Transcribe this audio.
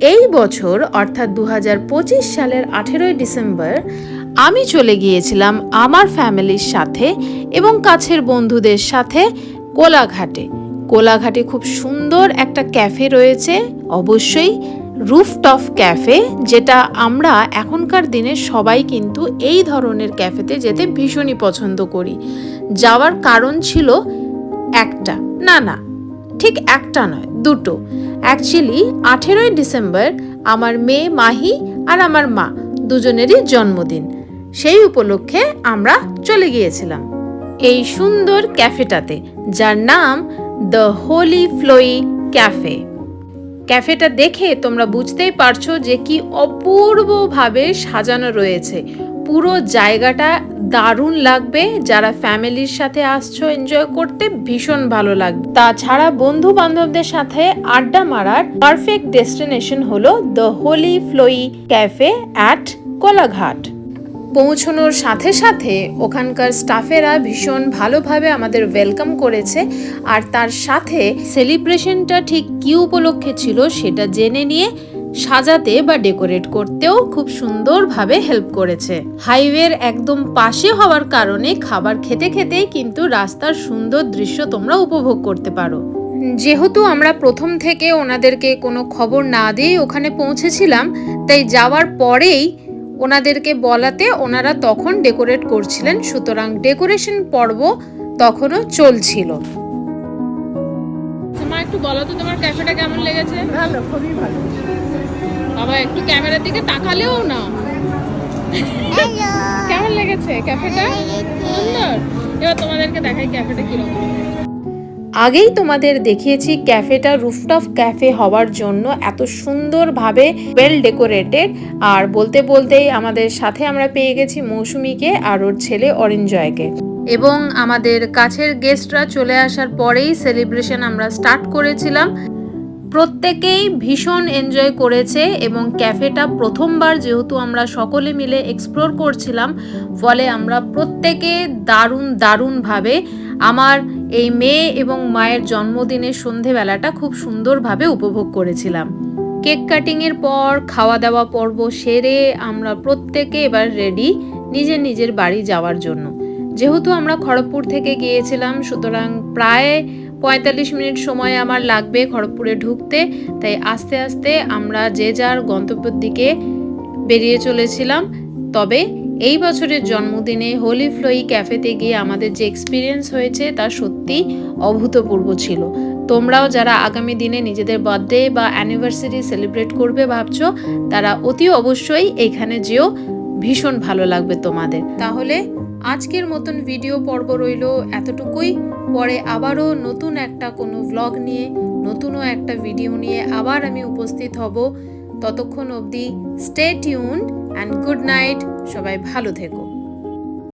এই বছর অর্থাৎ 2025 সালের 18ই ডিসেম্বর আমি চলে গিয়েছিলাম আমার ফ্যামিলির সাথে এবং কাছের বন্ধুদের সাথে কোলাঘাটে। কোলাঘাটে খুব সুন্দর একটা ক্যাফে রয়েছে, অবশ্যই রুফটপ ক্যাফে, যেটা আমরা এখনকার দিনে সবাই কিন্তু এই ধরনের ক্যাফেতে যেতে ভীষণই পছন্দ করি। যাওয়ার কারণ ছিল একটা, না ঠিক একটা নয়, দুটো। অ্যাকচুয়ালি 18ই ডিসেম্বর আমার মেয়ে মাহি আর আমার মা দুজনেরই জন্মদিন। সেই উপলক্ষে আমরা চলে গিয়েছিলাম এই সুন্দর ক্যাফেটাতে, যার নাম দ্য হোলি ফ্লোই ক্যাফে। ক্যাফেটা দেখে তোমরা বুঝতেই পারছো যে কি অপূর্বভাবে সাজানো রয়েছে। পুরো জায়গাটা দারুণ লাগবে, যারা ফ্যামিলির সাথে আসছো এনজয় করতে ভীষণ ভালো লাগবে। তাছাড়া বন্ধু বান্ধবদের সাথে আড্ডা মারার পারফেক্ট ডেস্টিনেশন হলো the Holi flowy cafe at Kolaghat. পৌঁছানোর সাথে সাথে ওখানকার স্টাফেরা ভীষণ ভালোভাবে আমাদের ওয়েলকাম করেছে, আর তার সাথে সেলিব্রেশনটা ঠিক কী উপলক্ষে ছিল সেটা জেনে নিয়ে সাজাতে বা ডেকোরেট করতেও খুব সুন্দরভাবে হেল্প করেছে। হাইওয়ের একদম পাশে হওয়ার কারণে খাবার খেতে খেতেই কিন্তু রাস্তার সুন্দর দৃশ্য তোমরা উপভোগ করতে পারো। যেহেতু আমরা প্রথম থেকে ওনাদেরকে কোনো খবর না দিয়ে ওখানে পৌঁছেছিলাম, তাই যাওয়ার পরেই ওনাদেরকে বলাতে ওনারা তখন ডেকোরেট করছিলেন, সুতরাং ডেকোরেশন পর্ব তখনও চলছিল। মা, একটু বলো তো তোমার ক্যাফেটা কেমন লেগেছে? ভালো, খুবই ভালো। বাবা একটু ক্যামেরার দিকে তাকালেও না। কেমন লেগেছে ক্যাফেটা? সুন্দর। এবার তোমাদেরকে দেখাই ক্যাফেটা কিরকম। আগেই তোমাদের দেখিয়েছি ক্যাফেটা রুফটপ ক্যাফে হওয়ার জন্য এত সুন্দরভাবে ওয়েল ডেকোরেটেড। আর বলতে বলতেই আমাদের সাথে আমরা পেয়ে গেছি মৌসুমীকে আর ওর ছেলে অরিঞ্জয়কে। এবং আমাদের কাছের গেস্টরা চলে আসার পরেই সেলিব্রেশন আমরা স্টার্ট করেছিলাম। প্রত্যেকেই ভীষণ এনজয় করেছে এবং ক্যাফেটা প্রথমবার যেহেতু আমরা সকলে মিলে এক্সপ্লোর করছিলাম, ফলে আমরা প্রত্যেকে দারুণভাবে আমার এই মেয়ে এবং মায়ের জন্মদিনের সন্ধেবেলাটা খুব সুন্দরভাবে উপভোগ করেছিলাম। কেক কাটিংয়ের পর খাওয়া দাওয়া পর্ব সেরে আমরা প্রত্যেকে এবার রেডি নিজের নিজের বাড়ি যাওয়ার জন্য। যেহেতু আমরা খড়গপুর থেকে গিয়েছিলাম, সুতরাং প্রায় 45 মিনিট সময় আমার লাগবে খড়গপুরে ঢুকতে, তাই আস্তে আস্তে আমরা যে যার গন্তব্যের দিকে বেরিয়ে চলেছিলাম। তবে এই বছরের জন্মদিনে হোলি ফ্লোই ক্যাফেতে গিয়ে আমাদের যে এক্সপিরিয়েন্স হয়েছে তা সত্যি অভূতপূর্ব ছিল। তোমরাও যারা আগামী দিনে নিজেদের বার্থডে বা অ্যানিভার্সারি সেলিব্রেট করবে ভাবছো, তারা অতি অবশ্যই এখানে যেও, ভীষণ ভালো লাগবে তোমাদের। তাহলে আজকের মতন ভিডিও পর্ব রইল এতটুকুই। পরে আবারও নতুন একটা কোনো ভ্লগ নিয়ে, নতুনও একটা ভিডিও নিয়ে আবার আমি উপস্থিত হব। ততক্ষণ অবধি stay tuned and good night. সবাই ভালো থেকো।